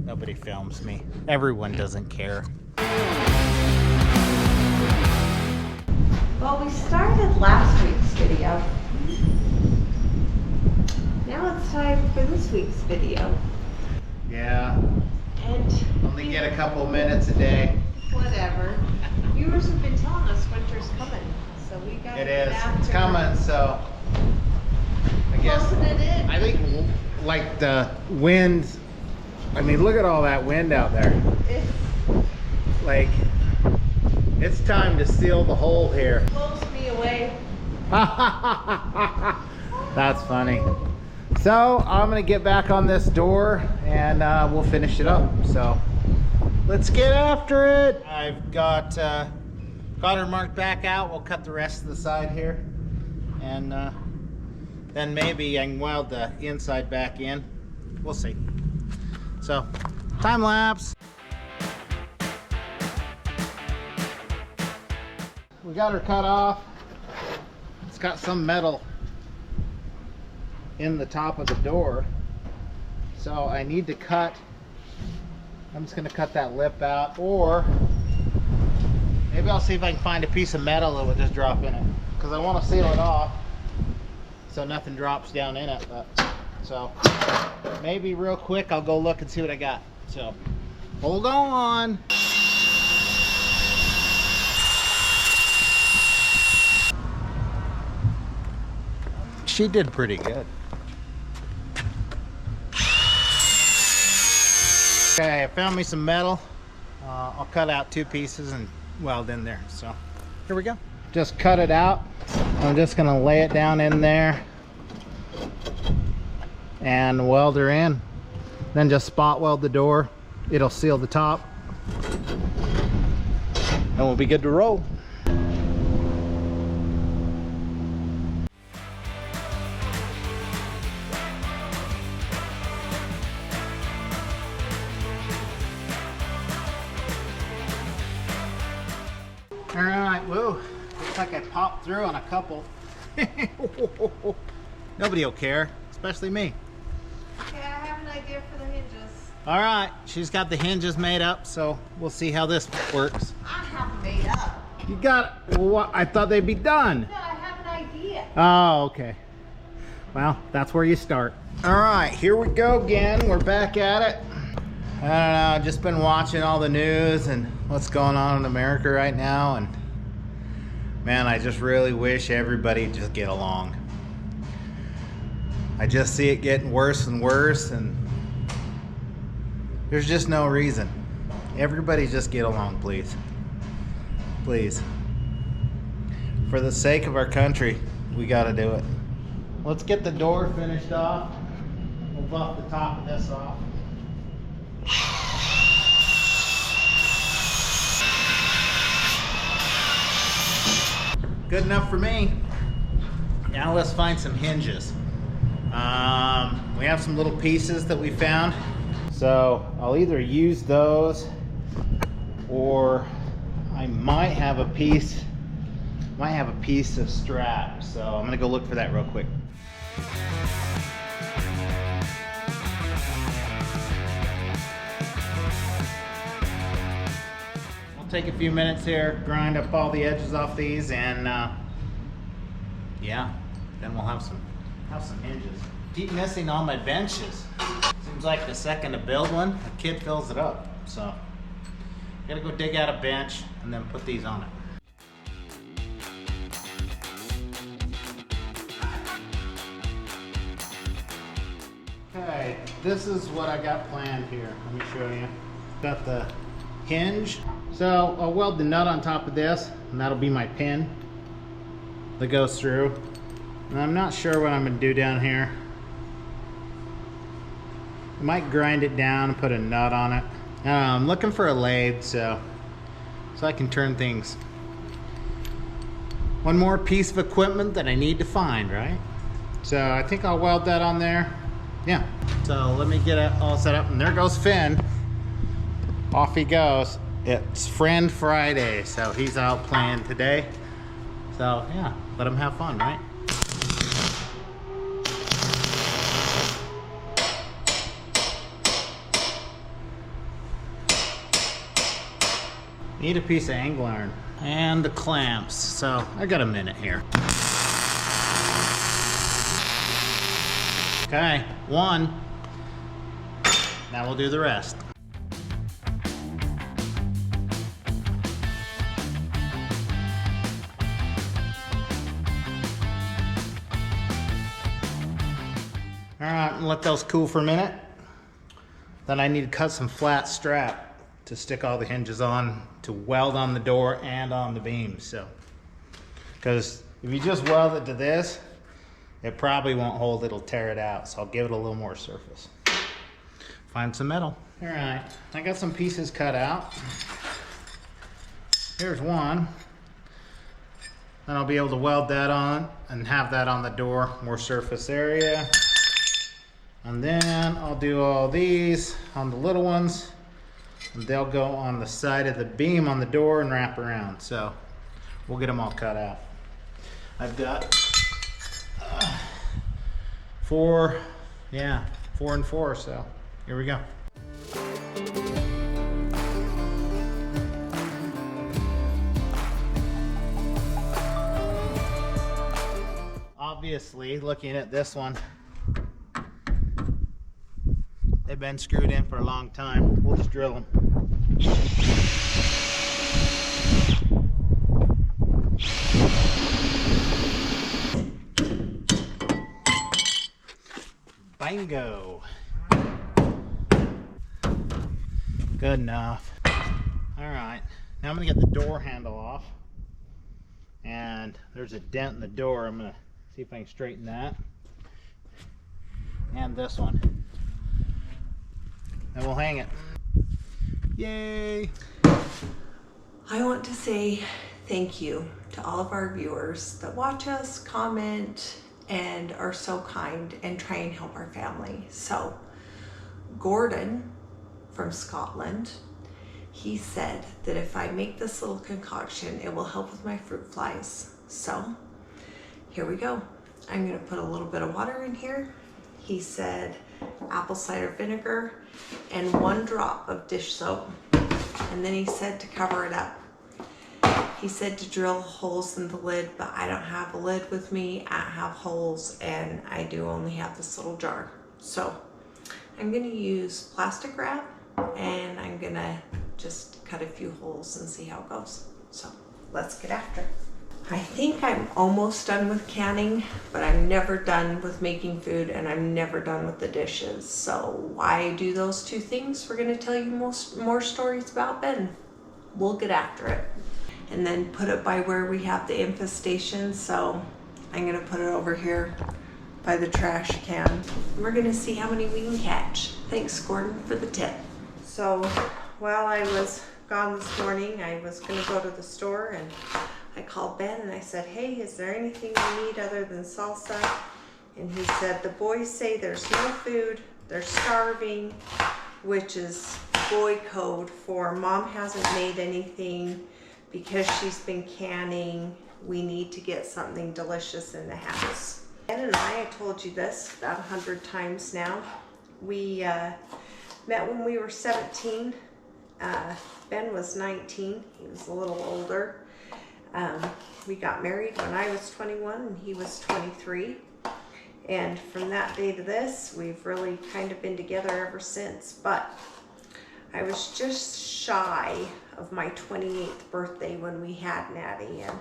Nobody films me. Everyone doesn't care. Well, we started last week's video. Now it's time for this week's video. Yeah. And Only get a couple minutes a day. whatever. Viewers have been telling us winter's coming, so we got It is. It's coming, so I guess. Closing it in. I think like the wind. I mean, look at all that wind out there. Like, it's time to seal the hole here. Blows me away. That's funny. So I'm gonna get back on this door and we'll finish it up. So let's get after it. I've got her marked back out. We'll cut the rest of the side here, and then maybe I can weld the inside back in. We'll see. So time lapse. We got her cut off. It's got some metal in the top of the door, so I need to cut. I'm just going to cut that lip out, or maybe I'll see if I can find a piece of metal that will just drop in it, because I want to seal it off so nothing drops down in it. But so maybe real quick I'll go look and see what I got. So hold on. She did pretty good. Okay, I found me some metal. I'll cut out 2 pieces and weld in there. So here we go. Just cut it out. I'm just gonna lay it down in there and weld her in. Then just spot weld the door. It'll seal the top, and we'll be good to roll. All right, whoa, looks like I popped through on a couple. Nobody will care, especially me. Okay, I have an idea for the hinges. All right, she's got the hinges made up, so we'll see how this works. I have them made up. You got, well, what? I thought they'd be done. No, I have an idea. Oh, okay. Well, that's where you start. All right, here we go again. We're back at it. I don't know, I've just been watching all the news and what's going on in America right now, and man, I just really wish everybody just get along. I just see it getting worse and worse, and there's just no reason. Everybody just get along, please. Please. For the sake of our country, we gotta do it. Let's get the door finished off. We'll buff the top of this off. Good enough for me. Now let's find some hinges. We have some little pieces that we found, so I'll either use those, or I might have a piece of strap. So I'm gonna go look for that real quick. Take a few minutes here, grind up all the edges off these, and yeah, then we'll have some hinges. Keep missing all my benches. Seems like the second to build one, a kid fills it up. So gotta go dig out a bench and then put these on it. Okay, this is what I got planned here. Let me show you. Got the hinge. So I'll weld the nut on top of this, and that'll be my pin that goes through. And I'm not sure what I'm gonna do down here. I might grind it down and put a nut on it. I'm looking for a lathe, so I can turn things. One more piece of equipment that I need to find, right? So I think I'll weld that on there. Yeah. So let me get it all set up, and there goes Finn. Off he goes. It's Friend Friday, so he's out playing today. So yeah, let him have fun, right? Need a piece of angle iron and the clamps. So I got a minute here. Okay, one. Now we'll do the rest. All right, let those cool for a minute. Then I need to cut some flat strap to stick all the hinges on to weld on the door and on the beams. So, because if you just weld it to this, it probably won't hold, it'll tear it out. So I'll give it a little more surface. Find some metal. All right, I got some pieces cut out. Here's one. Then I'll be able to weld that on and have that on the door, more surface area. And then I'll do all these on the little ones. And they'll go on the side of the beam on the door and wrap around. So we'll get them all cut out. I've got 4 and 4, so here we go. Obviously, looking at this one, they've been screwed in for a long time. We'll just drill them. Bingo. Good enough. All right, now I'm gonna get the door handle off. And there's a dent in the door. I'm gonna see if I can straighten that. And this one. And we'll hang it. Yay! I want to say thank you to all of our viewers that watch us, comment, and are so kind and try and help our family. So, Gordon from Scotland, he said that if I make this little concoction, it will help with my fruit flies. So, here we go. I'm gonna put a little bit of water in here. He said apple cider vinegar and 1 drop of dish soap. And then he said to cover it up. He said to drill holes in the lid, but I don't have a lid with me. I don't have holes, and I do only have this little jar. So I'm gonna use plastic wrap, and I'm gonna just cut a few holes and see how it goes. So let's get after it. I think I'm almost done with canning, but I'm never done with making food, and I'm never done with the dishes. So why do those two things? We're gonna tell you more stories about Ben. We'll get after it. And then put it by where we have the infestation. So I'm gonna put it over here by the trash can. We're gonna see how many we can catch. Thanks, Gordon, for the tip. So while I was gone this morning, I was gonna go to the store, and I called Ben and I said, hey, is there anything you need other than salsa? And he said, the boys say there's no food, they're starving, which is boy code for mom hasn't made anything because she's been canning. We need to get something delicious in the house. Ben and I told you this about 100 times now. We met when we were 17. Ben was 19, he was a little older. We got married when I was 21 and he was 23. And from that day to this, we've really kind of been together ever since. But I was just shy of my 28th birthday when we had Natty. And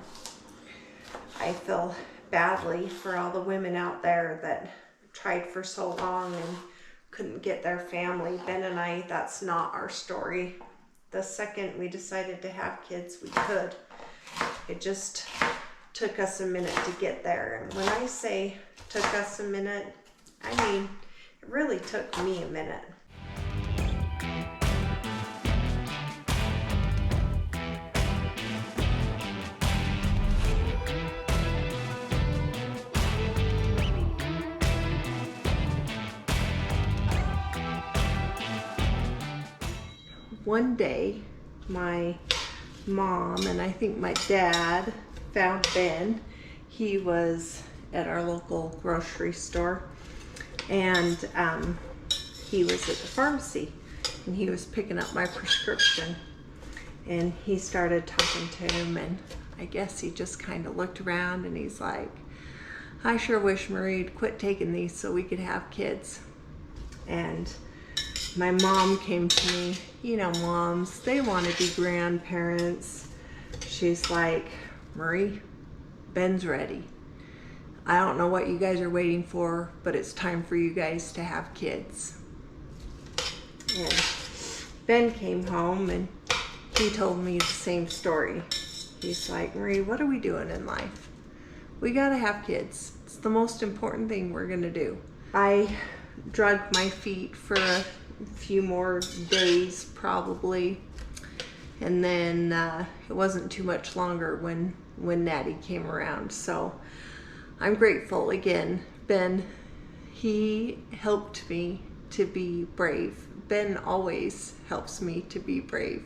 I feel badly for all the women out there that tried for so long and couldn't get their family. Ben and I, that's not our story. The second we decided to have kids, we could. It just took us a minute to get there. And when I say took us a minute, I mean, it really took me a minute. One day, my mom and I think my dad found Ben. He was at our local grocery store, and he was at the pharmacy, and he was picking up my prescription. and he started talking to him, and I guess he just kind of looked around and he's like, I sure wish Murrie'd quit taking these so we could have kids. And my mom came to me. You know, moms, they want to be grandparents. She's like, Murrie, Ben's ready. I don't know what you guys are waiting for, but it's time for you guys to have kids. And Ben came home and he told me the same story. He's like, Murrie, what are we doing in life? We gotta have kids. It's the most important thing we're gonna do. I drug my feet for a few more days probably, and then it wasn't too much longer when Natty came around. So I'm grateful again. Ben, he helped me to be brave. Ben always helps me to be brave.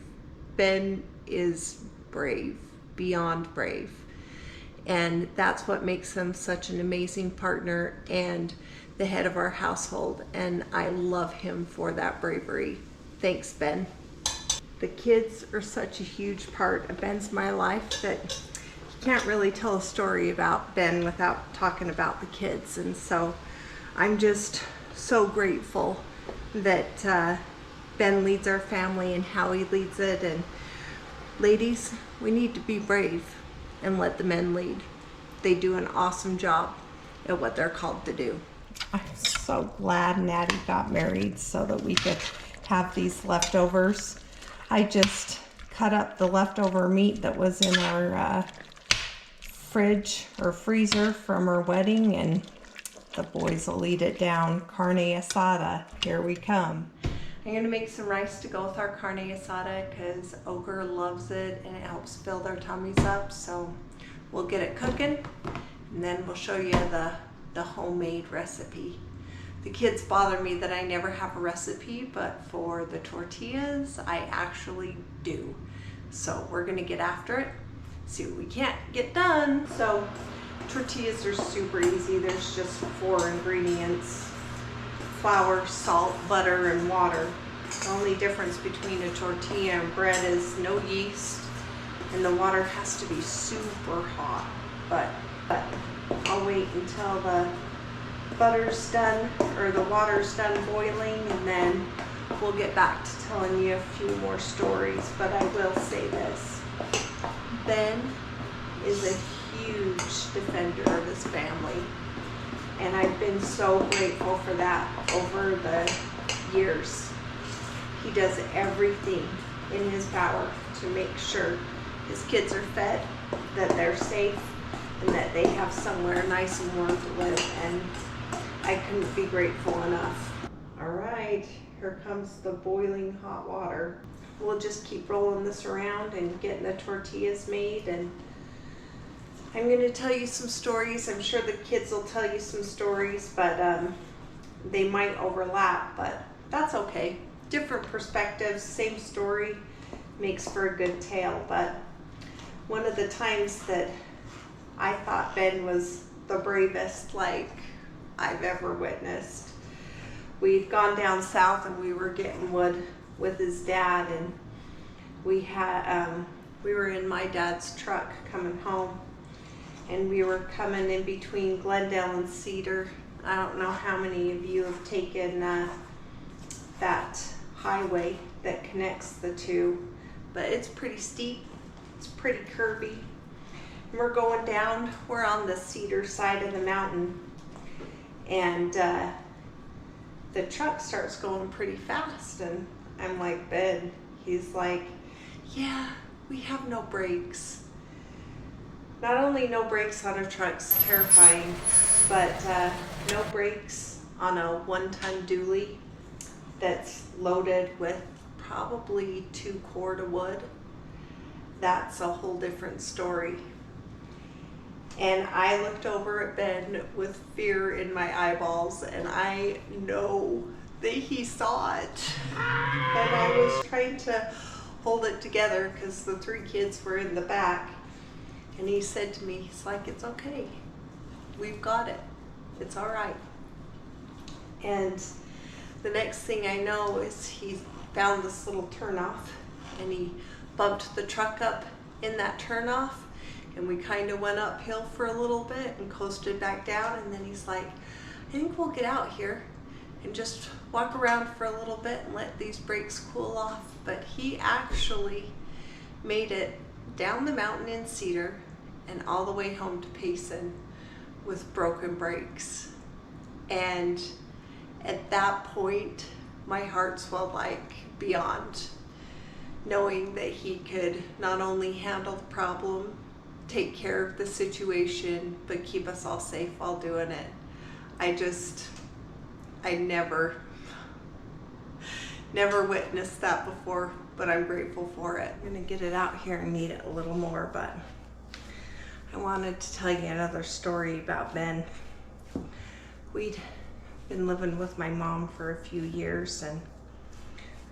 Ben is brave, beyond brave. And that's what makes him such an amazing partner and the head of our household. And I love him for that bravery. Thanks, Ben. The kids are such a huge part of Ben's my life that you can't really tell a story about Ben without talking about the kids. And so I'm just so grateful that Ben leads our family and how he leads it. And ladies, we need to be brave and let the men lead. They do an awesome job at what they're called to do. I'm so glad Natty got married so that we could have these leftovers. I just cut up the leftover meat that was in our fridge or freezer from our wedding, and the boys will eat it down. Carne asada, here we come. I'm gonna make some rice to go with our carne asada because Ogre loves it and it helps fill their tummies up. So we'll get it cooking and then we'll show you the homemade recipe. The kids bother me that I never have a recipe, but for the tortillas, I actually do. So we're gonna get after it, see what we can't get done. So tortillas are super easy. There's just 4 ingredients: flour, salt, butter, and water. The only difference between a tortilla and bread is no yeast, and the water has to be super hot. But I'll wait until the butter's done, or the water's done boiling, and then we'll get back to telling you a few more stories. But I will say this: Ben is a huge defender of his family, and I've been so grateful for that over the years. He does everything in his power to make sure his kids are fed, that they're safe, and that they have somewhere nice and warm to live, and I couldn't be grateful enough. All right, here comes the boiling hot water. We'll just keep rolling this around and getting the tortillas made, and I'm going to tell you some stories. I'm sure the kids will tell you some stories, but they might overlap, but that's okay. Different perspectives, same story, makes for a good tale. But one of the times that I thought Ben was the bravest like I've ever witnessed, we'd gone down south and we were getting wood with his dad, and we were in my dad's truck coming home, and we were coming in between Glendale and Cedar. I don't know how many of you have taken that highway that connects the two, but it's pretty steep, it's pretty curvy. And we're going down, we're on the Cedar side of the mountain, and the truck starts going pretty fast, and I'm like, Ben, he's like, yeah, we have no brakes. Not only no brakes on a truck's terrifying, but no brakes on a 1-ton dually that's loaded with probably 2 cord of wood. That's a whole different story. And I looked over at Ben with fear in my eyeballs, and I know that he saw it. And I was trying to hold it together because the 3 kids were in the back. And he said to me, he's like, it's okay. We've got it. It's all right. And the next thing I know is he found this little turnoff, and he bumped the truck up in that turnoff, and we kind of went uphill for a little bit and coasted back down. And then he's like, I think we'll get out here and just walk around for a little bit and let these brakes cool off. But he actually made it down the mountain in Cedar and all the way home to Payson with broken brakes. And at that point, my heart swelled like beyond, knowing that he could not only handle the problem, take care of the situation, but keep us all safe while doing it. I never witnessed that before, but I'm grateful for it. I'm gonna get it out here and knead it a little more, but I wanted to tell you another story about Ben. We'd been living with my mom for a few years, and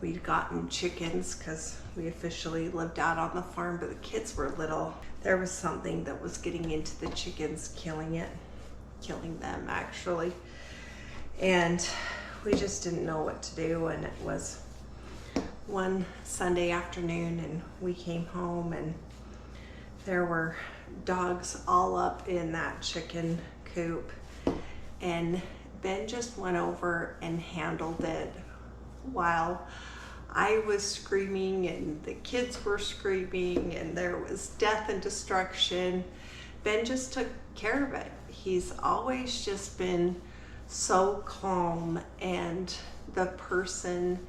we'd gotten chickens because we officially lived out on the farm, but the kids were little. There was something that was getting into the chickens, killing them actually. And we just didn't know what to do. And it was one Sunday afternoon, and we came home, and there were dogs all up in that chicken coop. And Ben just went over and handled it while I was screaming and the kids were screaming and there was death and destruction. Ben just took care of it. He's always just been so calm and the person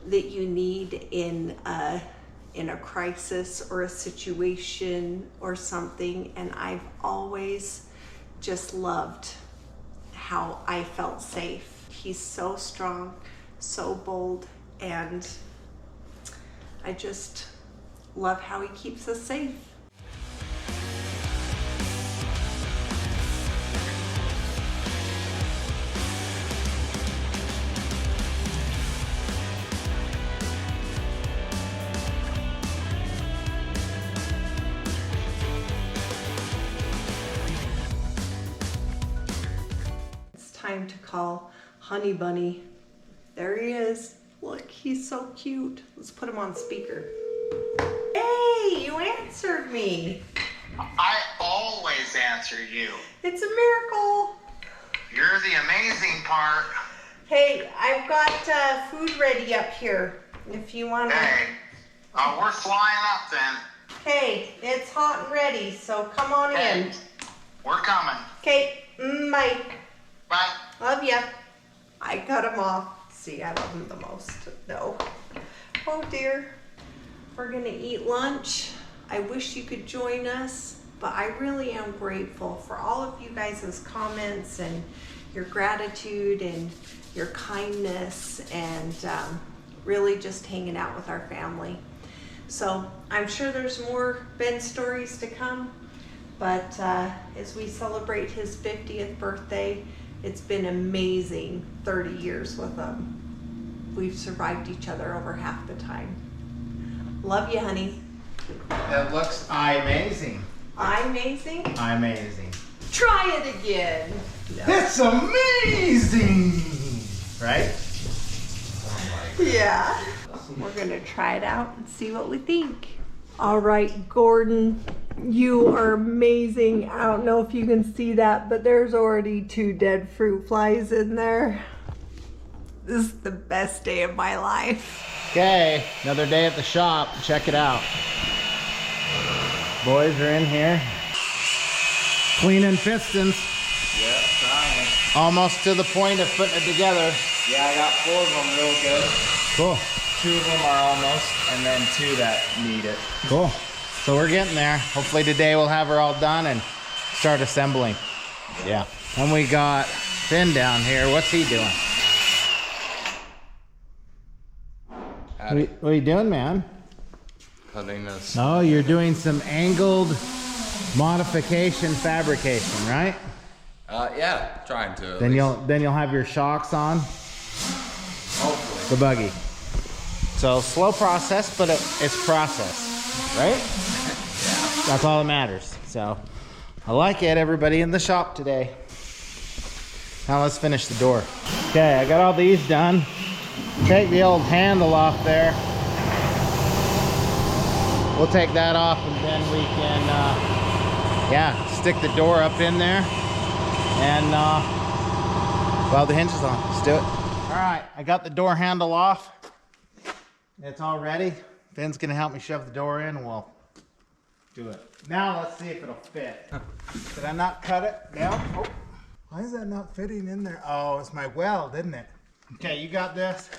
that you need in a crisis or a situation or something. And I've always just loved how I felt safe. He's so strong, so bold, and I just love how he keeps us safe. Time to call Honey Bunny. There he is. Look, he's so cute. Let's put him on speaker. Hey, you answered me. I always answer you. It's a miracle. You're the amazing part. Hey, I've got food ready up here. If you want to. Hey, we're flying up then. Hey, it's hot and ready, so come on in. We're coming. Okay, bye. Bye. Love ya. I cut him off. See, I love him the most. No. Oh dear. We're gonna eat lunch. I wish you could join us, but I really am grateful for all of you guys' comments and your gratitude and your kindness and really just hanging out with our family. So I'm sure there's more Ben stories to come, but as we celebrate his 50th birthday, it's been amazing 30 years with him. We've survived each other over half the time. Love you, honey. That looks amazing. Amazing? Amazing. Try it again. No. It's amazing! Right? Yeah. We're gonna try it out and see what we think. All right, Gordon, you are amazing. I don't know if you can see that, but there's already 2 dead fruit flies in there. This is the best day of my life. Okay, another day at the shop. Check it out. Boys are in here. Cleaning pistons. Yeah, trying. Almost to the point of putting it together. Yeah, I got 4 of them real good. Cool. 2 of them are almost, and then 2 that need it. Cool. So we're getting there. Hopefully today we'll have her all done and start assembling. Yeah. And we got Finn down here. What's he doing? What are you doing, man? Cutting this. Oh, you're doing some angled modification fabrication, right? Yeah, trying to. Then you'll have your shocks on Hopefully. the buggy. So slow process, but it's process, right? Yeah. That's all that matters. So I like it, everybody in the shop today. Now let's finish the door. Okay, I got all these done. Take the old handle off there. we'll take that off, and then we can, yeah, stick the door up in there and weld the hinges on. Let's do it. All right, I got the door handle off. It's all ready. Ben's gonna help me shove the door in, and we'll do it. Now let's see if it'll fit. Did I not cut it down? Oh. Why is that not fitting in there? Oh, it's my weld, isn't it? Okay, you got this?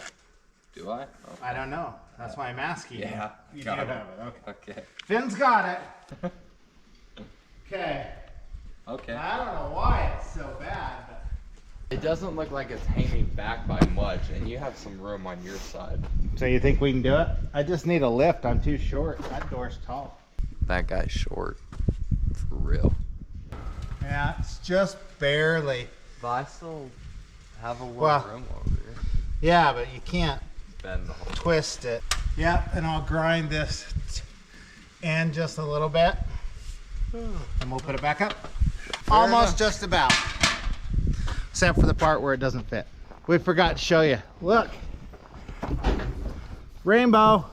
Do I? Oh. I don't know. That's why I'm asking. Yeah. You do have it. Okay. Okay. Finn's got it. Okay. Okay. I don't know why it's so bad, but It doesn't look like it's hanging back by much, and you have some room on your side. so you think we can do it? I just need a lift. I'm too short. That door's tall. That guy's short. For real. Yeah, it's just barely. But I still have a little Well, room over here. Yeah, but you can't Bend the whole twist it. Yep, and I'll grind this in just a little bit. And we'll put it back up. Almost just about. Except for the part where it doesn't fit. We forgot to show you. Look. Rainbow.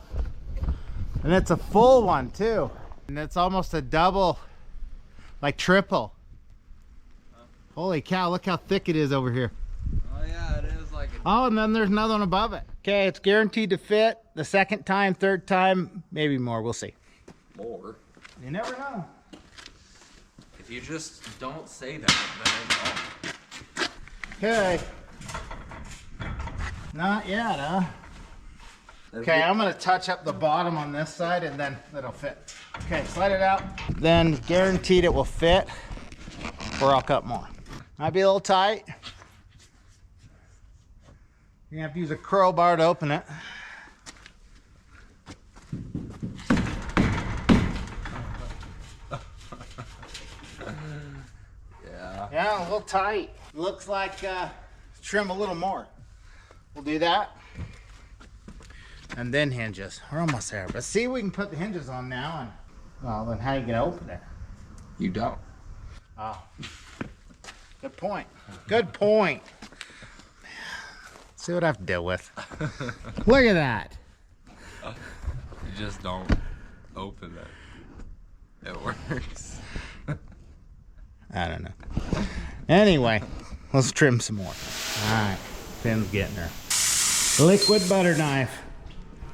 And it's a full one too. And it's almost a double, like triple. Holy cow, look how thick it is over here. Oh yeah, it is like a... Oh, and then there's another one above it. Okay, it's guaranteed to fit the second time, third time, maybe more. We'll see. More. You never know. If you just don't say that, then it's all. Okay. Not yet, huh? Okay, I'm gonna touch up the bottom on this side and then it'll fit. Okay, slide it out. Then guaranteed it will fit, or I'll cut more. Might be a little tight. You're gonna have to use a crowbar to open it. Yeah. Yeah, a little tight. Looks like trim a little more. We'll do that. And then hinges. We're almost there. But see, we can put the hinges on now. And well, then how are you gonna open it? You don't. Oh, good point. Good point. See what I have to deal with. Look at that. You just don't open it. It works. I don't know. Anyway, let's trim some more. All right, Finn's getting her. Liquid butter knife.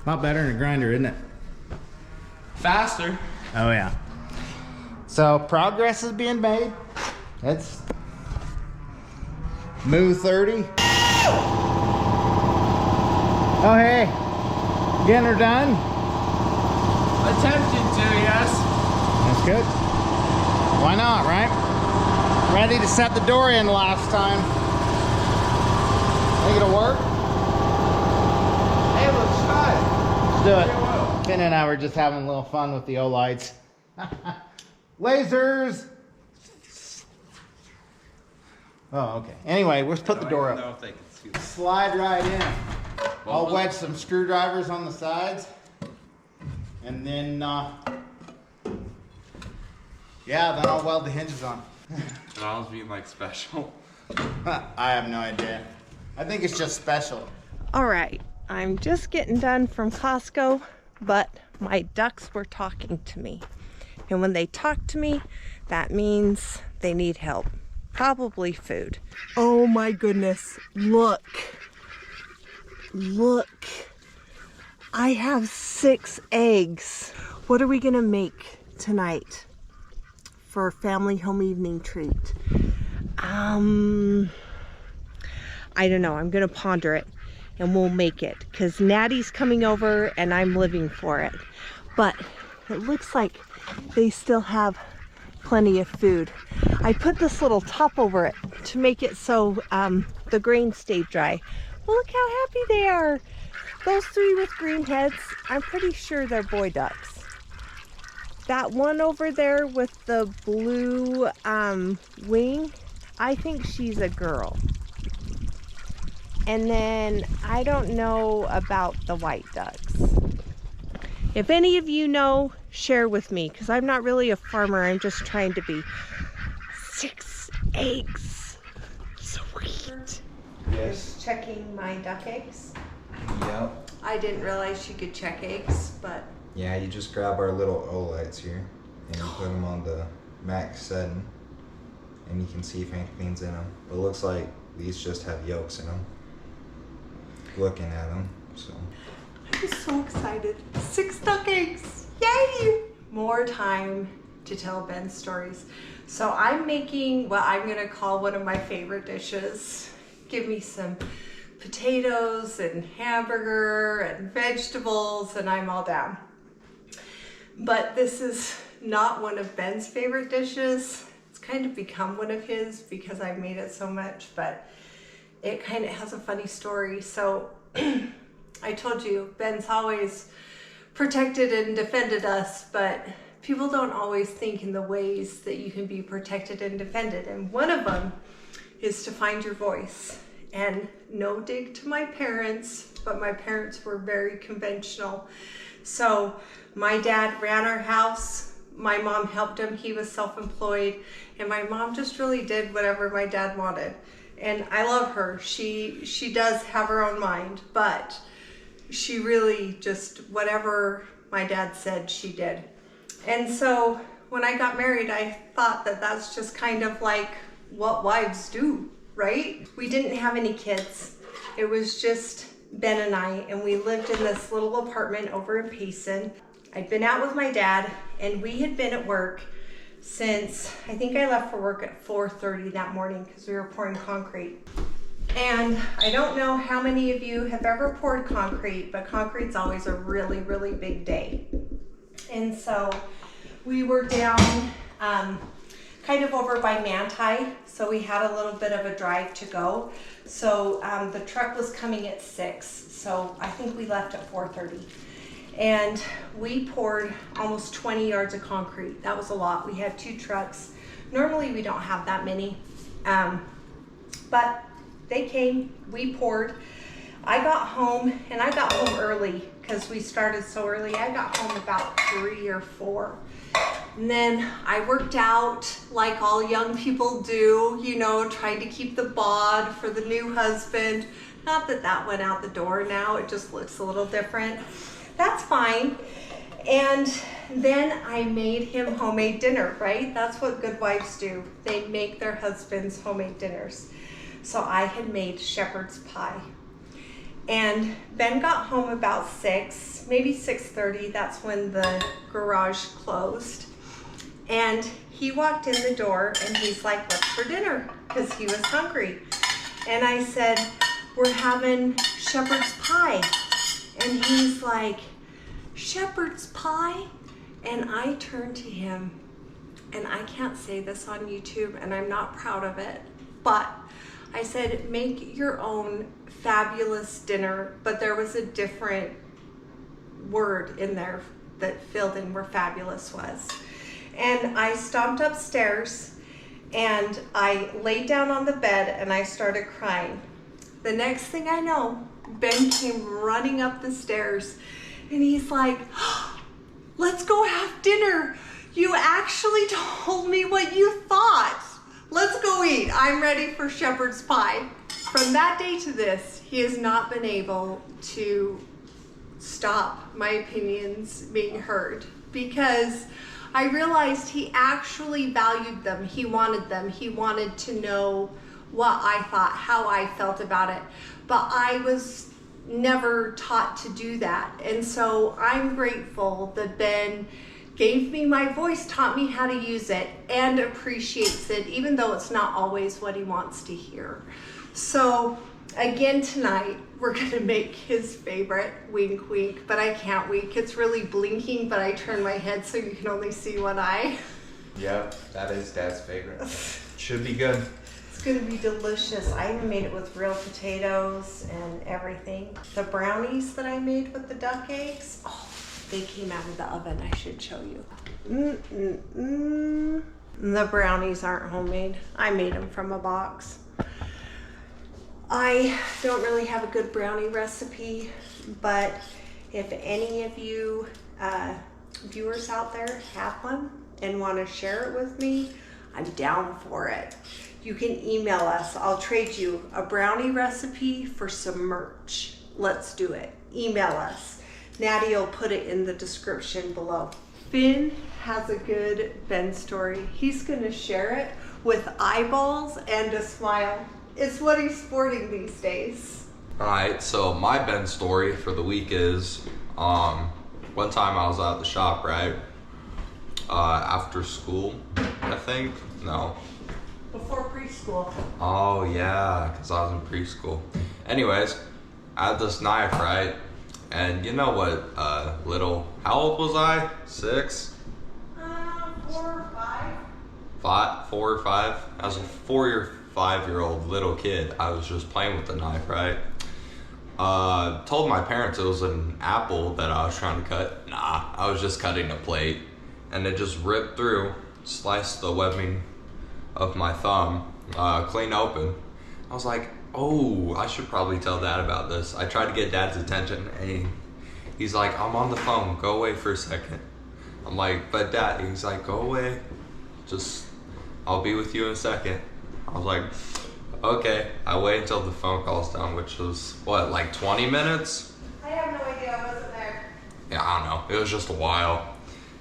A lot better than a grinder, isn't it? Faster. Oh yeah. So progress is being made. It's move 30. Oh hey, getting her done? Attempted to, yes. That's good. Why not, right? Ready to set the door in last time. Think it'll work? Hey, let's try. Let's do it. Finn and I were just having a little fun with the Olights. Lasers! Oh, okay. Anyway, let's put the door I don't know up. if they can see this. Slide right in. Well, I'll wedge some screwdrivers on the sides. And then, yeah, then I'll weld the hinges on. Should ours be like special? I have no idea. I think it's just special. All right, I'm just getting done from Costco, but my ducks were talking to me. And when they talk to me, that means they need help. Probably food. Oh my goodness, look. Look. I have 6 eggs. What are we gonna make tonight for family home evening treat? I don't know. I'm gonna ponder it and we'll make it because Natty's coming over and I'm living for it. But it looks like they still have plenty of food. I put this little top over it to make it so the grains stay dry. Well, look how happy they are. Those 3 with green heads, I'm pretty sure they're boy ducks. That one over there with the blue wing, I think she's a girl. And then I don't know about the white ducks. If any of you know, share with me, because I'm not really a farmer. I'm just trying to be. 6 eggs. Sweet. Yes. Checking my duck eggs. Yep. I didn't realize you could check eggs, but Yeah, you just grab our little Olights here and you put them on the max setting and you can see if anything's in them. But it looks like these just have yolks in them. Looking at them, so. I'm so excited. 6 duck eggs, yay! More time to tell Ben stories. So I'm making what I'm gonna call one of my favorite dishes. Give me some potatoes and hamburger and vegetables and I'm all down. But this is not one of Ben's favorite dishes. It's kind of become one of his because I made it so much, but it kind of has a funny story. So I told you, Ben's always protected and defended us, but people don't always think in the ways that you can be protected and defended. And one of them is to find your voice. And no dig to my parents, but my parents were very conventional. So my dad ran our house. My mom helped him. He was self-employed. And my mom just really did whatever my dad wanted. And I love her. She does have her own mind, but she really just, whatever my dad said, she did. And so when I got married, I thought that that's just kind of like what wives do, right? We didn't have any kids. It was just Ben and I, and we lived in this little apartment over in Payson. I'd been out with my dad, and we had been at work since, I think I left for work at 4:30 that morning because we were pouring concrete. And I don't know how many of you have ever poured concrete, but concrete's always a really, really big day. And so we were down kind of over by Manti, so we had a little bit of a drive to go. So the truck was coming at 6, so I think we left at 4:30. And we poured almost 20 yards of concrete. That was a lot. We had 2 trucks. Normally we don't have that many, but they came, we poured. I got home, and I got home early because we started so early. I got home about 3 or 4. And then I worked out like all young people do, you know, trying to keep the bod for the new husband. Not that that went out the door now, it just looks a little different. That's fine. And then I made him homemade dinner, right? That's what good wives do. They make their husbands homemade dinners. So I had made shepherd's pie. And Ben got home about 6, maybe 6:30. That's when the garage closed. And he walked in the door and he's like, "What's for dinner?" Because he was hungry. And I said, "We're having shepherd's pie." And he's like, "Shepherd's pie?" And I turned to him, and I can't say this on YouTube, and I'm not proud of it, but I said, "Make your own fabulous dinner," but there was a different word in there that filled in where fabulous was. And I stomped upstairs and I laid down on the bed and I started crying. The next thing I know, Ben came running up the stairs and he's like, "Let's go have dinner. You actually told me what you thought. Let's go eat. I'm ready for shepherd's pie." From that day to this, he has not been able to stop my opinions being heard because I realized he actually valued them. He wanted them. He wanted to know what I thought, how I felt about it. But I was never taught to do that. And so I'm grateful that Ben gave me my voice, taught me how to use it, and appreciates it, even though it's not always what he wants to hear. So again tonight, we're gonna make his favorite, wink wink, but I can't wink. It's really blinking, but I turn my head so you can only see one eye. Yep, that is Dad's favorite. Should be good. It's gonna be delicious. I even made it with real potatoes and everything. The brownies that I made with the duck eggs, oh, they came out of the oven. I should show you. The brownies aren't homemade. I made them from a box. I don't really have a good brownie recipe, but if any of you viewers out there have one and want to share it with me, I'm down for it. You can email us. I'll trade you a brownie recipe for some merch. Let's do it. Email us. Natty will put it in the description below. Finn has a good Ben story. He's gonna share it with eyeballs and a smile. It's what he's sporting these days. Alright, so my Ben story for the week is, one time I was at the shop, right? After school, I think? No. Before preschool. Oh yeah, because I was in preschool. Anyways, I had this knife, right? And you know what, how old was I? 6? 4 or 5. 4 or 5? I was a 4 or 5-year-old little kid. I was just playing with the knife, right? Told my parents it was an apple that I was trying to cut. Nah, I was just cutting a plate. And it just ripped through, sliced the webbing of my thumb, clean open. I was like, oh, I should probably tell Dad about this. I tried to get Dad's attention, and he's like, I'm on the phone, go away for a second. I'm like, but Dad, he's like, go away. I'll be with you in a second. I was like, okay. I wait until the phone call's done, which was, what, like 20 minutes? I have no idea, I wasn't there. Yeah, I don't know. It was just a while.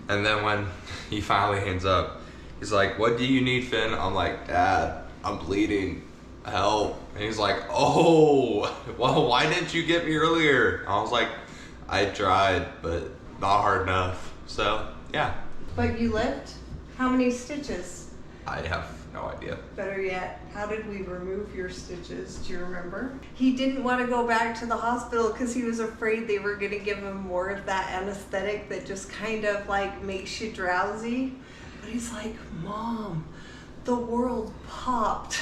And then when he finally hangs up, he's like, what do you need, Finn? I'm like, Dad, I'm bleeding. Help. And he's like, oh, well, why didn't you get me earlier? I was like, I tried, but not hard enough. So, yeah. But you lived? How many stitches? I have no idea. Better yet, how did we remove your stitches? Do you remember? He didn't want to go back to the hospital because he was afraid they were going to give him more of that anesthetic that just kind of like makes you drowsy. But he's like, Mom, the world popped.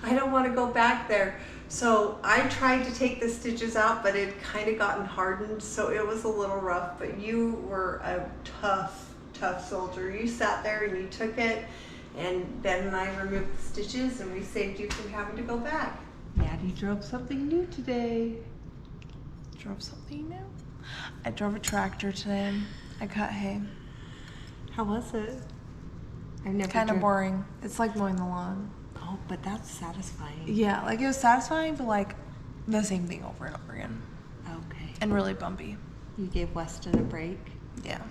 I don't want to go back there. So I tried to take the stitches out, but it kind of gotten hardened, so it was a little rough. But you were a tough soldier. You sat there and you took it, and Ben and I removed the stitches, and we saved you from having to go back. Maddie drove something new today. Drove something new? I drove a tractor today. I cut hay. How was it? I've never Kind of boring. It's like mowing the lawn. Oh, but that's satisfying. Yeah, like it was satisfying, but like the same thing over and over again. Okay. And really bumpy. You gave Weston a break. Yeah.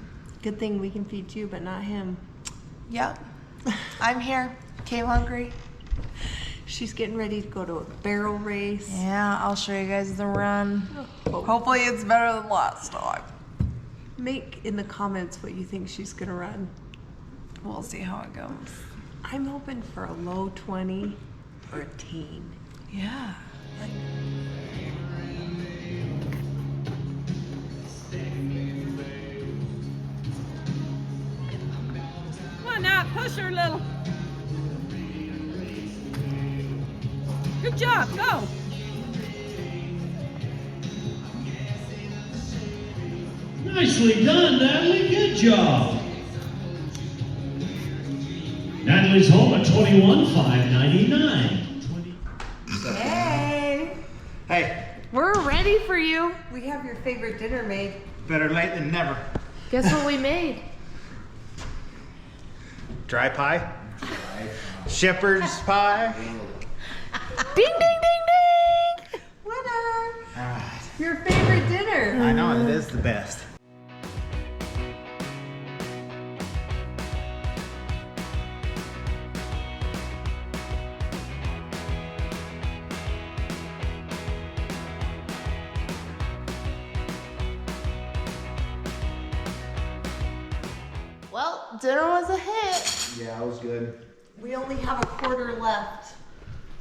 Good thing we can feed you, but not him. Yep. I'm here. Came hungry. She's getting ready to go to a barrel race. Yeah, I'll show you guys the run. Hopefully it's better than last time. Make in the comments what you think she's gonna run. We'll see how it goes. I'm hoping for a low 20 or a teen. Yeah. Come on now, push her a little. Good job, go. Nicely done, Natalie. Good job. Natalie's home at $21,599. Hey! Hey, We're ready for you. We have your favorite dinner made. better late than never. Guess what we made? Dry pie? Shepherd's pie? Ding, ding, ding, ding. Winner! Ah, Your favorite dinner. I know, it is the best. Well, dinner was a hit. Yeah, it was good. We only have a quarter left.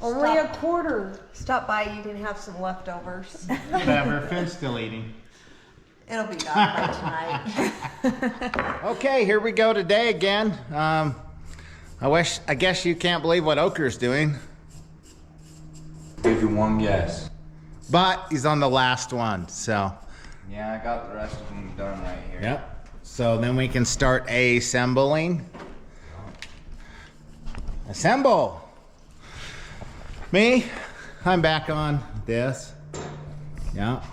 Only Stop. a quarter. Stop by, you can have some leftovers. Whatever, Finn's still eating. It'll be gone by tonight. Okay, here we go today again. I guess you can't believe what Oker's doing, Give you one guess. but he's on the last one, so. Yeah, I got the rest of them done right here. Yep. So then we can start assembling. Assemble. Me, I'm back on this. Yeah.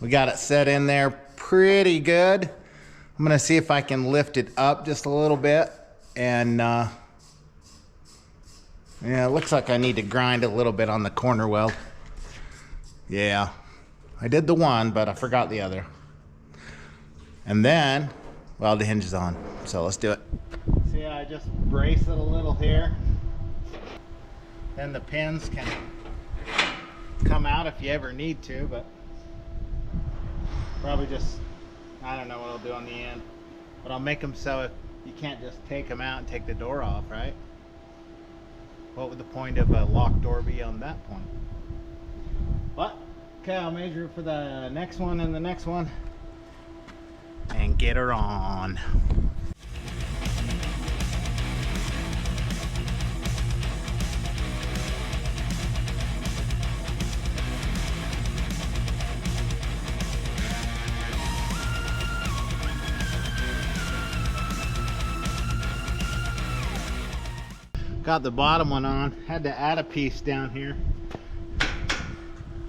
We got it set in there pretty good. I'm gonna see if I can lift it up just a little bit. And yeah, it looks like I need to grind a little bit on the corner weld. Yeah, I did the one, but I forgot the other. And then, well, the hinge is on, so let's do it. See, I just brace it a little here. Then the pins can come out if you ever need to, but probably just, I don't know what I'll do on the end. But I'll make them so you can't just take them out and take the door off, right? What would the point of a locked door be on that point? But, okay, I'll measure for the next one and the next one. And get her on. Got the bottom one on. Had to add a piece down here.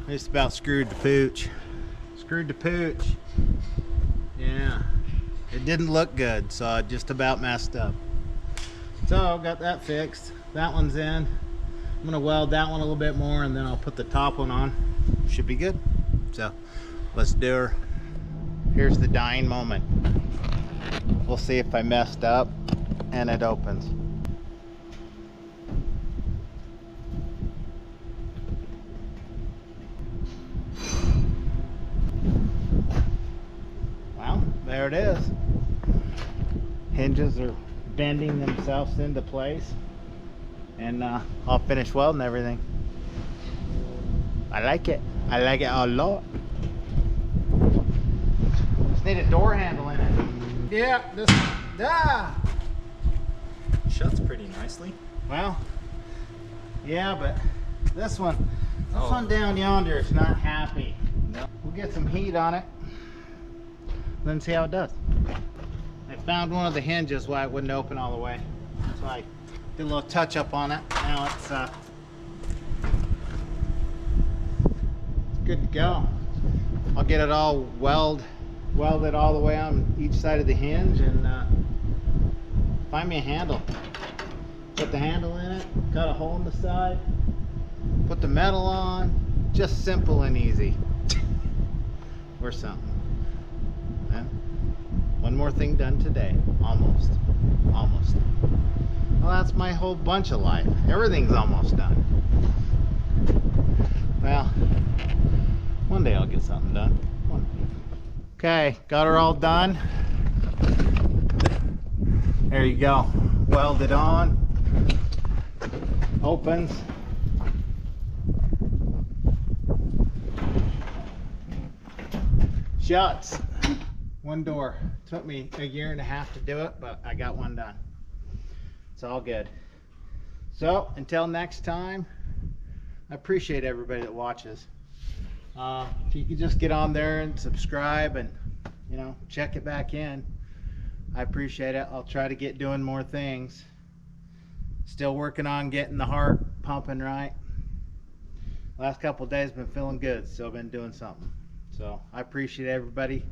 Just about screwed the pooch. Screwed the pooch. Yeah. It didn't look good, so I just about messed up. So got that fixed. That one's in. I'm gonna weld that one a little bit more and then I'll put the top one on. Should be good. So let's do her. Here's the dying moment. We'll see if I messed up and it opens. There it is. Hinges are bending themselves into place, and I'll finish welding everything. I like it. I like it a lot. Just need a door handle in it. Yeah, this. Ah. Shuts pretty nicely. Well, yeah, but this one down yonder is not happy. No. We'll get some heat on it. Then see how it does. I found one of the hinges why it wouldn't open all the way. So I did a little touch up on it. Now it's good to go. I'll get it all welded all the way on each side of the hinge and find me a handle. Put the handle in it, cut a hole in the side, put the metal on. Just simple and easy. Or something. One more thing done today. Almost. Well, that's my whole bunch of life. Everything's almost done. Well, one day I'll get something done. Okay, got her all done. There you go. Welded on. Opens. Shuts. One door. Took me a year and a half to do it, but I got one done. It's all good. So until next time, I appreciate everybody that watches. If you could just get on there and subscribe and, you know, check it back in, I appreciate it. I'll try to get doing more things. Still working on getting the heart pumping right. Last couple of days been feeling good, so I've been doing something. So I appreciate everybody.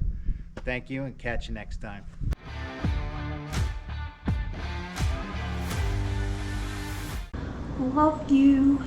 Thank you, and catch you next time. Love you.